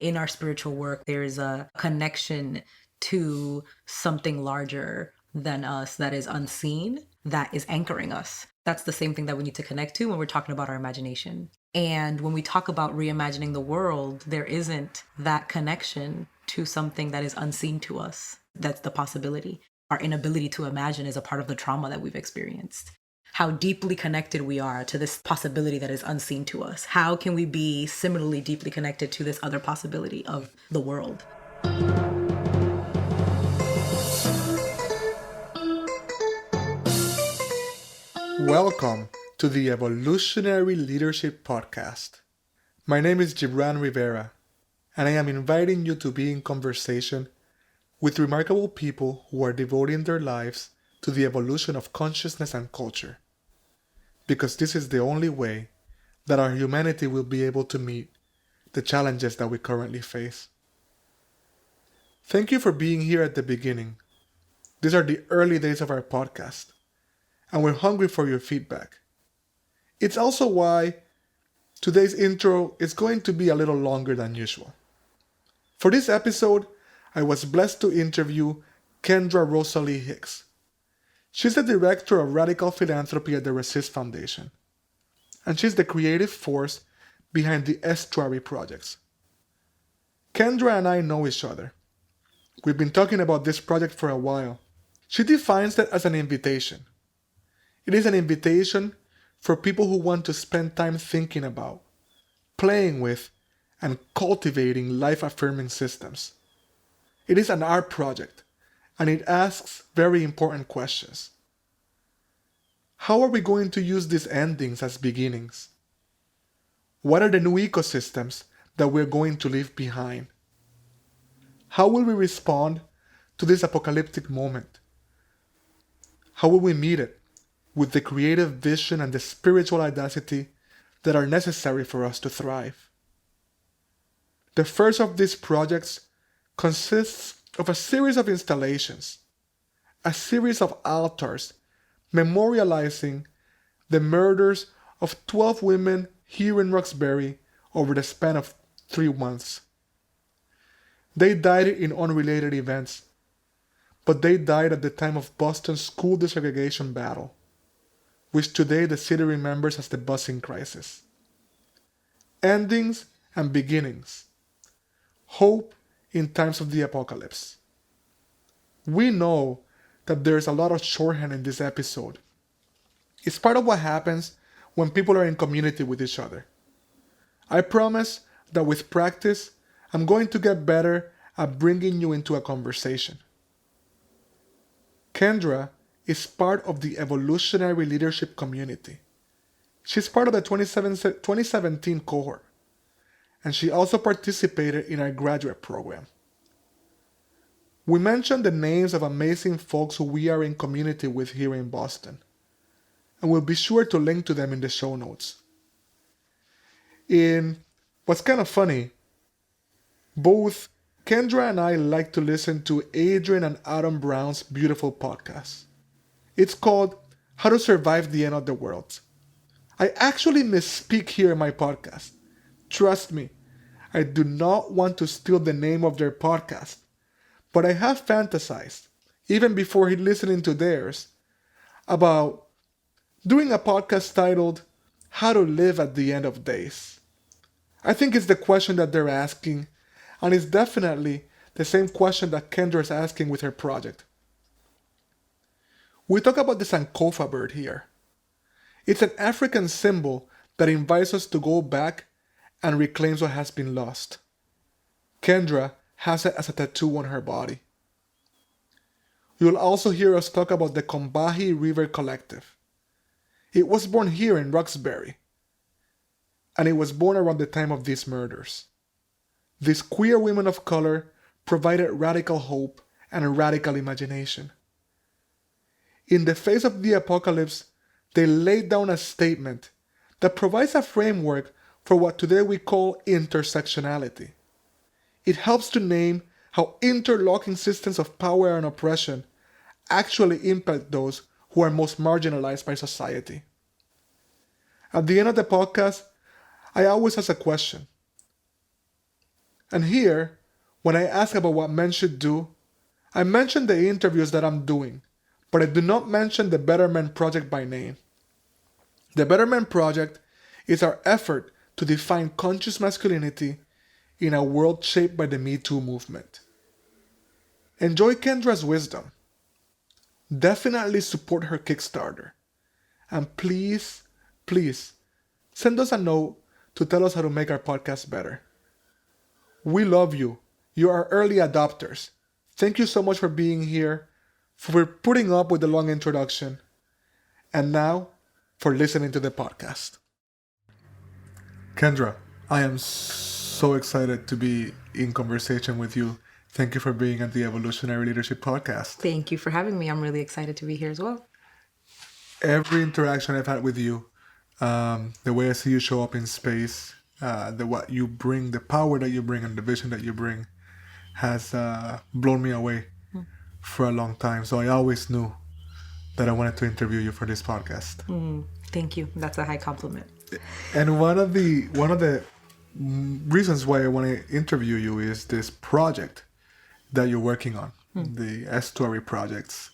in our spiritual work, there is a connection to something larger than us that is unseen, that is anchoring us. That's the same thing that we need to connect to when we're talking about our imagination. And when we talk about reimagining the world, there isn't that connection to something that is unseen to us. That's the possibility. Our inability to imagine is a part of the trauma that we've experienced. How deeply connected we are to this possibility that is unseen to us. How can we be similarly deeply connected to this other possibility of the world? Welcome to the Evolutionary Leadership Podcast. My name is Gibrán Rivera, and I am inviting you to be in conversation with remarkable people who are devoting their lives to the evolution of consciousness and culture. Because this is the only way that our humanity will be able to meet the challenges that we currently face. Thank you for being here at the beginning. These are the early days of our podcast, and we're hungry for your feedback. It's also why today's intro is going to be a little longer than usual. For this episode, I was blessed to interview Kendra Hicks. She's the director of radical philanthropy at the Resist Foundation, and she's the creative force behind the Estuary Projects. Kendra and I know each other. We've been talking about this project for a while. She defines it as an invitation. It is an invitation for people who want to spend time thinking about, playing with, and cultivating life-affirming systems. It is an art project, and it asks very important questions. How are we going to use these endings as beginnings? What are the new ecosystems that we're going to leave behind? How will we respond to this apocalyptic moment? How will we meet it with the creative vision and the spiritual audacity that are necessary for us to thrive? The first of these projects consists of a series of installations, a series of altars memorializing the murders of 12 women here in Roxbury over the span of 3 months. They died in unrelated events, but they died at the time of Boston's school desegregation battle, which today the city remembers as the busing crisis. Endings and beginnings. Hope in times of the apocalypse. We know that there's a lot of shorthand in this episode. It's part of what happens when people are in community with each other. I promise that with practice, I'm going to get better at bringing you into a conversation. Kendra is part of the evolutionary leadership community. She's part of the 2017 cohort, and she also participated in our graduate program. We mentioned the names of amazing folks who we are in community with here in Boston, and we'll be sure to link to them in the show notes. In what's kind of funny, both Kendra and I like to listen to Adrian and Adam Brown's beautiful podcast. It's called How to Survive the End of the World. I actually misspeak here in my podcast. Trust me, I do not want to steal the name of their podcast, but I have fantasized, even before listening to theirs, about doing a podcast titled How to Live at the End of Days. I think it's the question that they're asking, and it's definitely the same question that Kendra is asking with her project. We talk about the Sankofa bird here. It's an African symbol that invites us to go back and reclaims what has been lost. Kendra has it as a tattoo on her body. You'll also hear us talk about the Combahee River Collective. It was born here in Roxbury, and it was born around the time of these murders. These queer women of color provided radical hope and a radical imagination. In the face of the apocalypse, they laid down a statement that provides a framework for what today we call intersectionality. It helps to name how interlocking systems of power and oppression actually impact those who are most marginalized by society. At the end of the podcast, I always ask a question. And here, when I ask about what men should do, I mention the interviews that I'm doing, but I do not mention the Better Men Project by name. The Better Men Project is our effort to define conscious masculinity in a world shaped by the Me Too movement. Enjoy Kendra's wisdom. Definitely support her Kickstarter. And please, please, send us a note to tell us how to make our podcast better. We love you. You are early adopters. Thank you so much for being here, for putting up with the long introduction, and now for listening to the podcast. Kendra, I am so excited to be in conversation with you. Thank you for being at the Evolutionary Leadership Podcast. Thank you for having me. I'm really excited to be here as well. Every interaction I've had with you, the way I see you show up in space, what you bring, the power that you bring, and the vision that you bring, has blown me away for a long time. So I always knew that I wanted to interview you for this podcast. Thank you. That's a high compliment. And one of the reasons why I want to interview you is this project that you're working on, the Estuary Projects.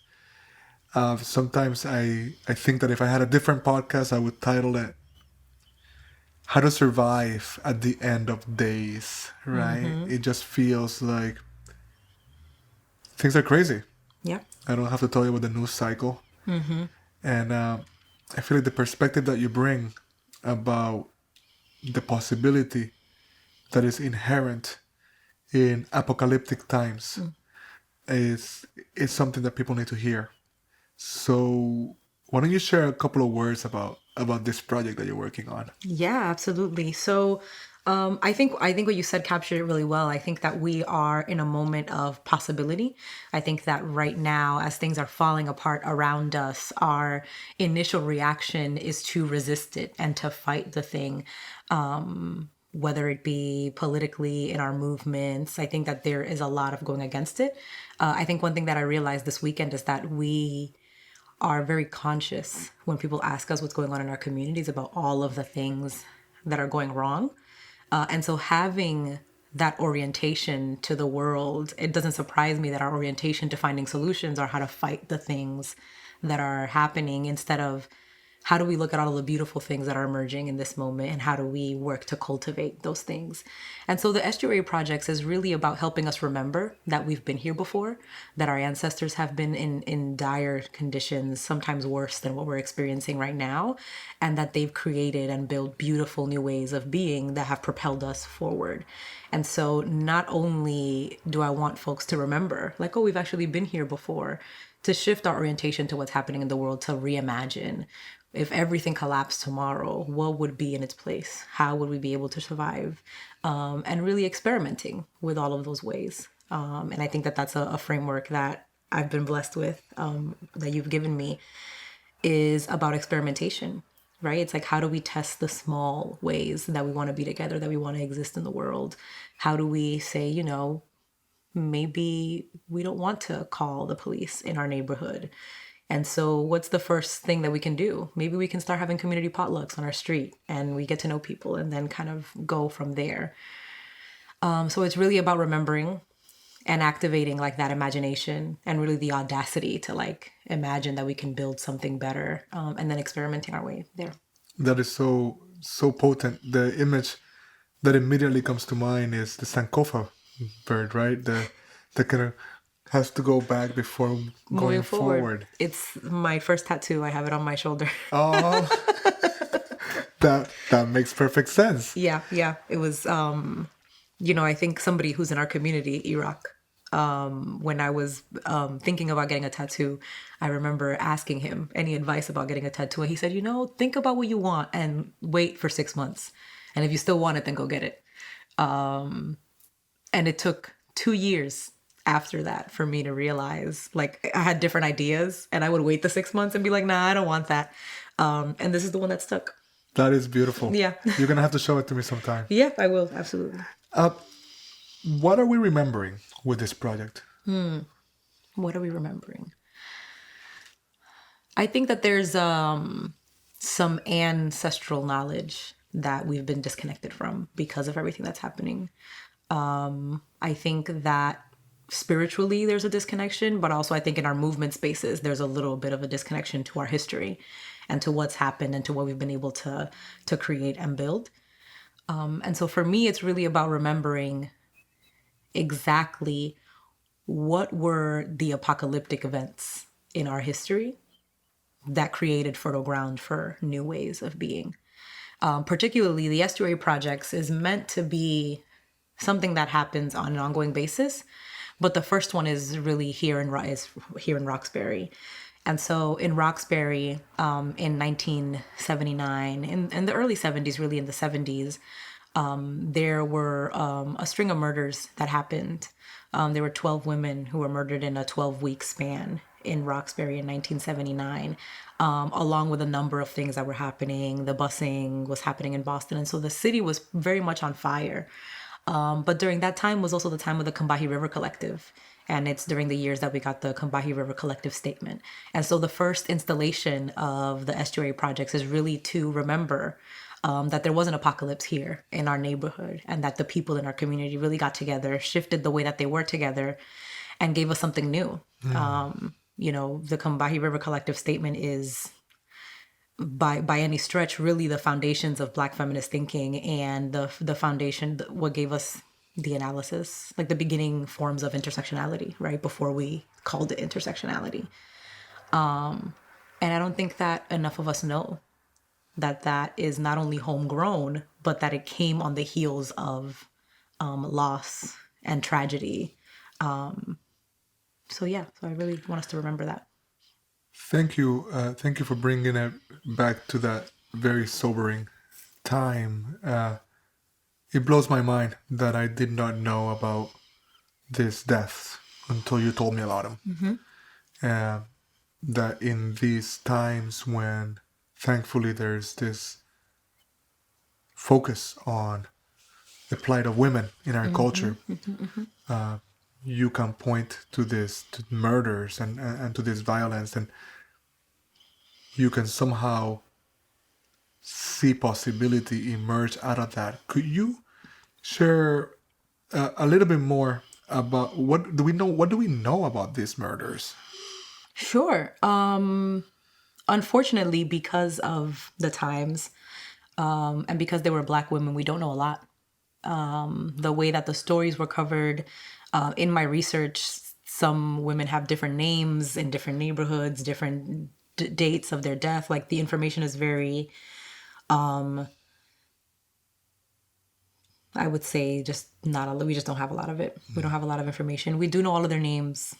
Sometimes I think that if I had a different podcast, I would title it "How to Survive at the End of Days." Right? It just feels like things are crazy. Yeah. I don't have to tell you about the news cycle. And I feel like the perspective that you bring about the possibility that is inherent in apocalyptic times is something that people need to hear. So why don't you share a couple of words about this project that you're working on? Yeah, absolutely. So I think what you said captured it really well. I think that we are in a moment of possibility. I think that right now, as things are falling apart around us, our initial reaction is to resist it and to fight the thing, whether it be politically in our movements. I think that there is a lot of going against it. I think one thing that I realized this weekend is that we are very conscious when people ask us what's going on in our communities about all of the things that are going wrong. And so having that orientation to the world, it doesn't surprise me that our orientation to finding solutions are how to fight the things that are happening instead of how do we look at all of the beautiful things that are emerging in this moment and how do we work to cultivate those things. And so the Estuary Projects is really about helping us remember that we've been here before, that our ancestors have been in dire conditions, sometimes worse than what we're experiencing right now, and that they've created and built beautiful new ways of being that have propelled us forward. And so not only do I want folks to remember, like, oh, we've actually been here before, to shift our orientation to what's happening in the world, to reimagine. If everything collapsed tomorrow, what would be in its place? How would we be able to survive? And really experimenting with all of those ways. And I think that that's a framework that I've been blessed with, that you've given me, is about experimentation, right? It's like, how do we test the small ways that we want to be together, that we want to exist in the world? How do we say, maybe we don't want to call the police in our neighborhood? And so what's the first thing that we can do? Maybe we can start having community potlucks on our street and we get to know people and then kind of go from there. So it's really about remembering and activating like that imagination and really the audacity to like imagine that we can build something better, and then experimenting our way there. That is so potent. The image that immediately comes to mind is the Sankofa bird, right? The kind of has to go back before going forward. It's my first tattoo. I have it on my shoulder. Oh, that makes perfect sense. Yeah. It was, I think somebody who's in our community, Iraq, when I was thinking about getting a tattoo, I remember asking him any advice about getting a tattoo. And he said, think about what you want and wait for 6 months. And if you still want it, then go get it. And it took 2 years after that for me to realize, like, I had different ideas and I would wait the 6 months and be like, nah, I don't want that. And this is the one that stuck. That is beautiful. Yeah. You're going to have to show it to me sometime. Yeah, I will. Absolutely. What are we remembering with this project? What are we remembering? I think that there's some ancestral knowledge that we've been disconnected from because of everything that's happening. I think that spiritually there's a disconnection, but also I think in our movement spaces there's a little bit of a disconnection to our history and to what's happened and to what we've been able to create and build. And so for me, it's really about remembering exactly what were the apocalyptic events in our history that created fertile ground for new ways of being. Particularly, the Estuary Projects is meant to be something that happens on an ongoing basis, but the first one is really here in Roxbury. And so in Roxbury, in 1979, in the early 70s, really in the 70s, there were a string of murders that happened. There were 12 women who were murdered in a 12-week span in Roxbury in 1979, along with a number of things that were happening. The busing was happening in Boston. And so the city was very much on fire. But during that time was also the time of the Combahee River Collective. And it's during the years that we got the Combahee River Collective statement. And so the first installation of the Estuary Projects is really to remember that there was an apocalypse here in our neighborhood and that the people in our community really got together, shifted the way that they were together, and gave us something new. The Combahee River Collective statement is by any stretch really the foundations of Black feminist thinking and the foundation, what gave us the analysis, like the beginning forms of intersectionality, right before we called it intersectionality. And I don't think that enough of us know that that is not only homegrown, but that it came on the heels of loss and tragedy. So I really want us to remember that. Thank you. Thank you for bringing it back to that very sobering time. It blows my mind that I did not know about these deaths until you told me about them. That in these times when thankfully there's this focus on the plight of women in our culture, you can point to this, to murders and to this violence, and you can somehow see possibility emerge out of that. Could you share a little bit more about what do we know? What do we know about these murders? Sure. Unfortunately, because of the times, and because they were Black women, we don't know a lot. The way that the stories were covered in my research, some women have different names in different neighborhoods, different dates of their death. Like the information is very, I would say, just not a. We just don't have a lot of it. We don't have a lot of information. We do know all of their names.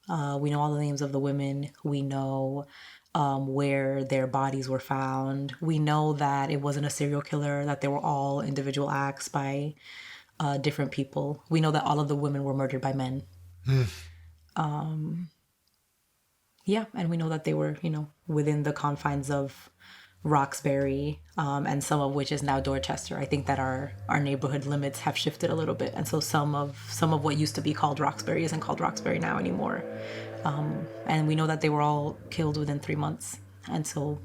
We know all the names of the women. We know where their bodies were found. We know that it wasn't a serial killer, that they were all individual acts by different people. We know that all of the women were murdered by men. And we know that they were, within the confines of Roxbury, and some of which is now Dorchester. I think that our neighborhood limits have shifted a little bit, and so some of what used to be called Roxbury isn't called Roxbury now anymore. And we know that they were all killed within 3 months, and so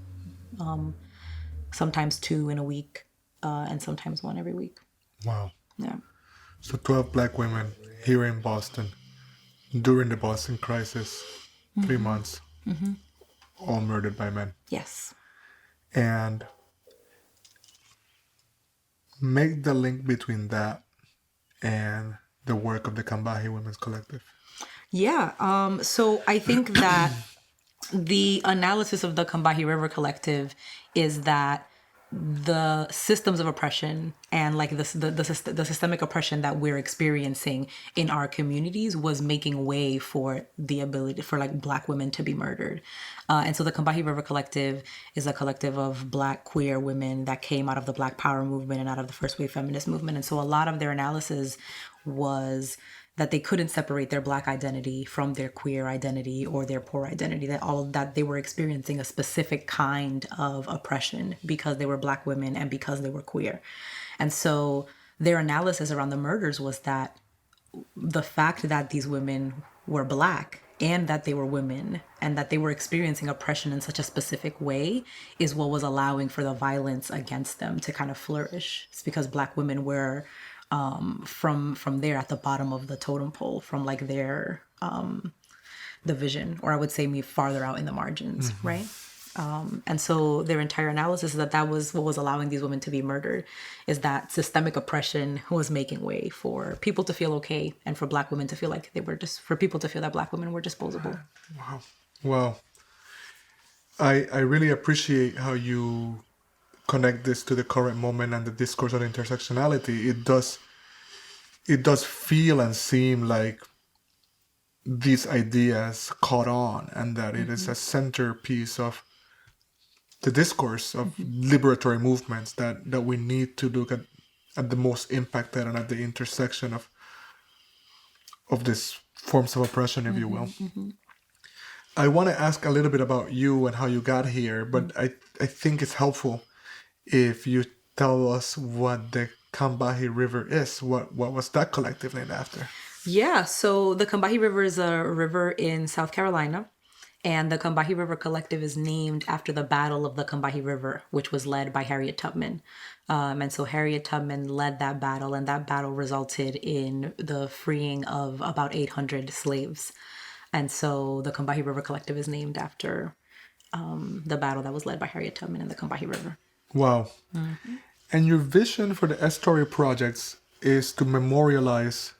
sometimes 2 in a week, and sometimes 1 every week. Wow. Yeah. So 12 Black women here in Boston during the Boston crisis, 3 months, all murdered by men. Yes. And make the link between that and the work of the Combahee Women's Collective. Yeah. So I think that the analysis of the Combahee River Collective is that the systems of oppression and like the systemic oppression that we're experiencing in our communities was making way for the ability for like Black women to be murdered. And so the Combahee River Collective is a collective of Black queer women that came out of the Black Power movement and out of the first wave feminist movement. And so a lot of their analysis was that they couldn't separate their Black identity from their queer identity or their poor identity, that they were experiencing a specific kind of oppression because they were Black women and because they were queer. And so their analysis around the murders was that the fact that these women were Black and that they were women and that they were experiencing oppression in such a specific way is what was allowing for the violence against them to kind of flourish. It's because Black women were from there at the bottom of the totem pole, from like their division, or I would say me farther out in the margins, right? And so their entire analysis is that was what was allowing these women to be murdered, is that systemic oppression was making way for people to feel okay, and for Black women to feel like for people to feel that Black women were disposable. Wow. Well, I really appreciate how you connect this to the current moment and the discourse on intersectionality. It does feel and seem like these ideas caught on, and that it is a centerpiece of the discourse of liberatory movements that we need to look at the most impacted and at the intersection of these forms of oppression, if you will. I want to ask a little bit about you and how you got here, but I think it's helpful if you tell us what the Combahee River is. What was that collective named after? Yeah, so the Combahee River is a river in South Carolina, and the Combahee River Collective is named after the Battle of the Combahee River, which was led by Harriet Tubman. And so Harriet Tubman led that battle, and that battle resulted in the freeing of about 800 slaves. And so the Combahee River Collective is named after the battle that was led by Harriet Tubman in the Combahee River. Wow. And your vision for the Estuary Projects is to memorialize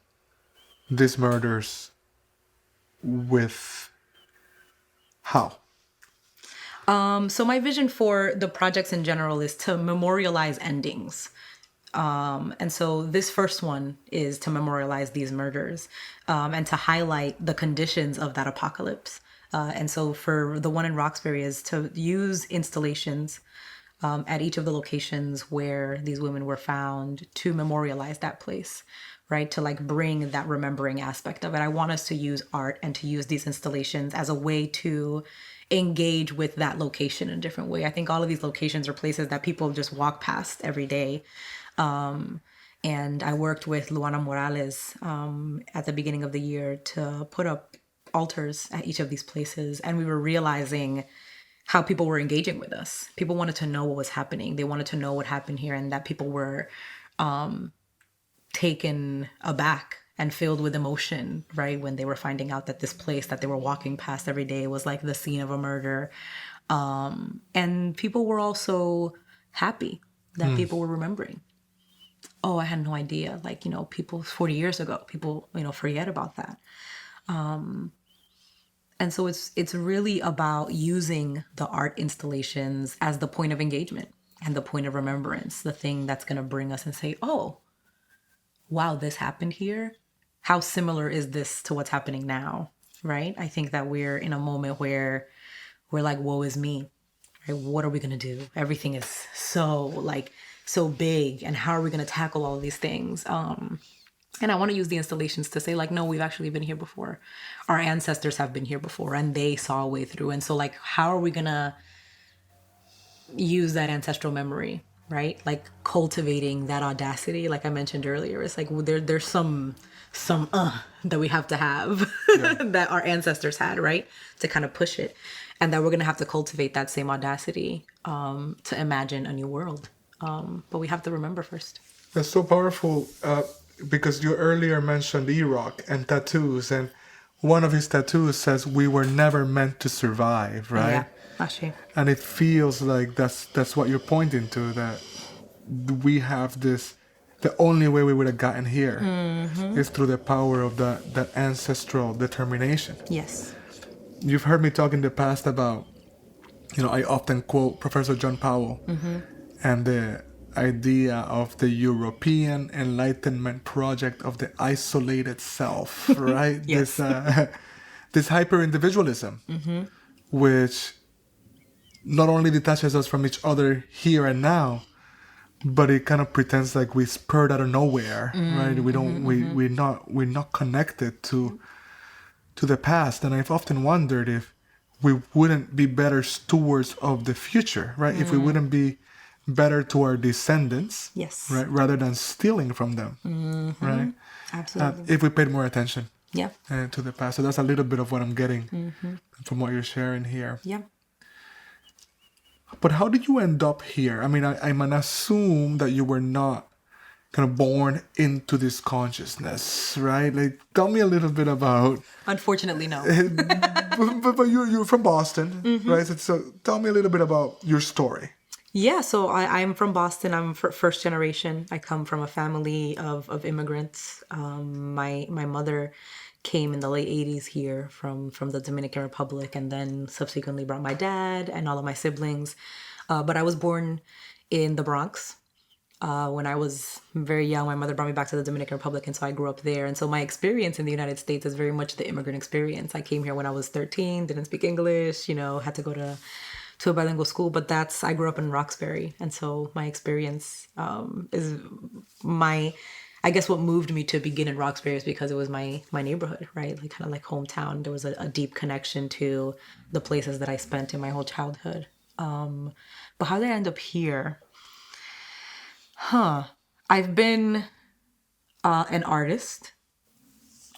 these murders with how? So my vision for the projects in general is to memorialize endings. And so this first one is to memorialize these murders, and to highlight the conditions of that apocalypse. And so for the one in Roxbury is to use installations at each of the locations where these women were found to memorialize that place, right? To like bring that remembering aspect of it. I want us to use art and to use these installations as a way to engage with that location in a different way. I think all of these locations are places that people just walk past every day. And I worked with Luana Morales at the beginning of the year to put up altars at each of these places. And we were realizing how people were engaging with us. People wanted to know what was happening. They wanted to know what happened here, and that people were taken aback and filled with emotion, right? When they were finding out that this place that they were walking past every day was like the scene of a murder. And people were also happy that people were remembering. Oh, I had no idea. Like, people 40 years ago, people, forget about that. And so it's really about using the art installations as the point of engagement and the point of remembrance, the thing that's going to bring us and say, oh, wow, this happened here. How similar is this to what's happening now, right? I think that we're in a moment where we're like, woe is me, right? What are we going to do? Everything is so big, and how are we going to tackle all of these things? And I want to use the installations to say, like, no, we've actually been here before. Our ancestors have been here before, and they saw a way through. And so, like, how are we going to use that ancestral memory, right? Like, cultivating that audacity, like I mentioned earlier. It's like there's some that we have to have that our ancestors had, right? To kind of push it. And that we're going to have to cultivate that same audacity to imagine a new world. But we have to remember first. That's so powerful. Because you earlier mentioned Iraq and tattoos, and one of his tattoos says we were never meant to survive, right? Yeah, actually. And it feels like that's what you're pointing to, that we have this, the only way we would have gotten here is through the power of that ancestral determination. Yes. You've heard me talk in the past about, I often quote Professor John Powell and the idea of the European Enlightenment project of the isolated self, right? Yes. This hyper-individualism, which not only detaches us from each other here and now, but it kind of pretends like we spurred out of nowhere, right? We're not connected to the past. And I've often wondered if we wouldn't be better stewards of the future, right? If we wouldn't be better to our descendants, Yes. right, rather than stealing from them, right? Absolutely. If we paid more attention, Yeah. to the past. So that's a little bit of what I'm getting from what you're sharing here. Yeah. But how did you end up here? I mean, I'm gonna assume that you were not kind of born into this consciousness, right? Like, tell me a little bit about. Unfortunately, no. But you're from Boston, right? So tell me a little bit about your story. Yeah, so I'm from Boston. I'm first generation. I come from a family of immigrants. My mother came in the late 80s here from the Dominican Republic, and then subsequently brought my dad and all of my siblings. But I was born in the Bronx. When I was very young, my mother brought me back to the Dominican Republic, and so I grew up there. And so my experience in the United States is very much the immigrant experience. I came here when I was 13, didn't speak English, had to go to a bilingual school, but I grew up in Roxbury. And so my experience is I guess what moved me to begin in Roxbury is because it was my neighborhood, right? Like kind of like hometown. There was a deep connection to the places that I spent in my whole childhood. But how did I end up here? I've been an artist.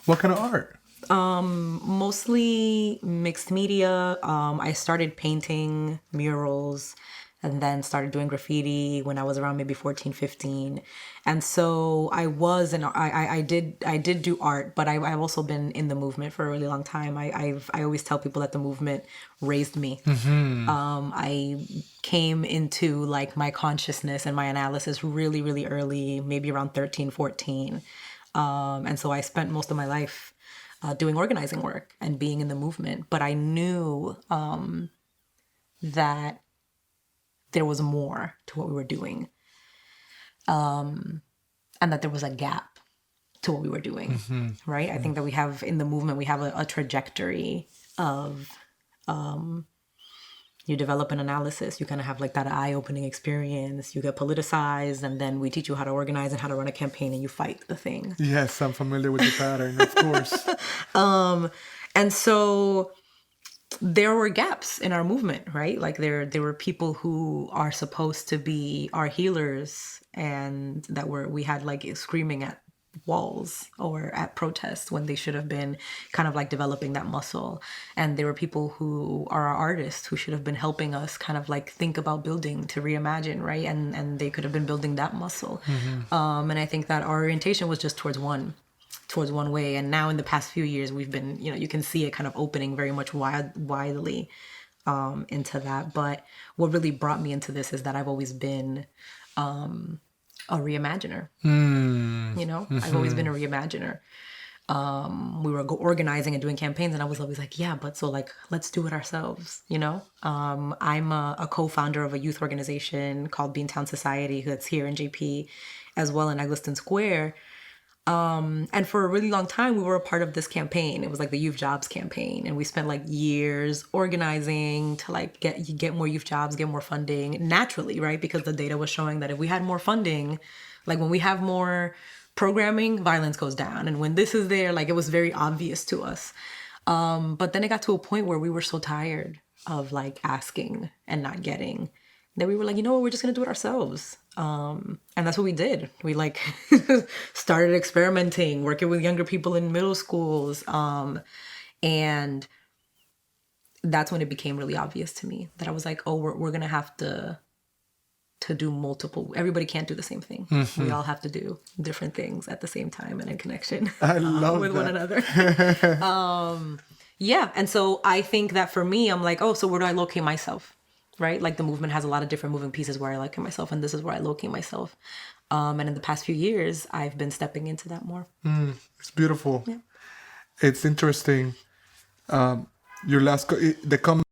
What kind of art? Mostly mixed media. I started painting murals and then started doing graffiti when I was around maybe 14, 15. And so I did do art, but I've also been in the movement for a really long time. I always tell people that the movement raised me. I came into like my consciousness and my analysis really, really early, maybe around 13, 14. And so I spent most of my life doing organizing work and being in the movement. But I knew that there was more to what we were doing, and that there was a gap to what we were doing, right? I think that we have in the movement, we have a trajectory of you develop an analysis, you kind of have like that eye-opening experience, you get politicized, and then we teach you how to organize and how to run a campaign, and you fight the thing. Yes, I'm familiar with the pattern, of course. And so there were gaps in our movement, right? Like there were people who are supposed to be our healers, and that we had like screaming at walls or at protests when they should have been kind of like developing that muscle. And there were people who are our artists who should have been helping us kind of like think about building to reimagine, right? And they could have been building that muscle. And I think that our orientation was just towards one way. And now in the past few years, we've been, you can see it kind of opening very much widely into that. But what really brought me into this is that I've always been a reimaginer. I've always been a reimaginer. We were organizing and doing campaigns, and I was always like, yeah, but so like, let's do it ourselves, I'm a co-founder of a youth organization called Beantown Society, that's here in JP, as well in Eggleston Square. And for a really long time, we were a part of this campaign. It was like the Youth Jobs campaign. And we spent like years organizing to like get more youth jobs, get more funding naturally, right? Because the data was showing that if we had more funding, like when we have more programming, violence goes down. And when this is there, like it was very obvious to us. But then it got to a point where we were so tired of like asking and not getting that we were like, we're just going to do it ourselves. And that's what we did. We like started experimenting, working with younger people in middle schools. And that's when it became really obvious to me that I was like, oh, we're going to have to do multiple. Everybody can't do the same thing. We all have to do different things at the same time and in connection with one another. Yeah. And so I think that for me, I'm like, oh, so where do I locate myself? Right? Like the movement has a lot of different moving pieces where I locate myself, and this is where I locate myself. And in the past few years, I've been stepping into that more. It's beautiful. Yeah. It's interesting. Your last the comment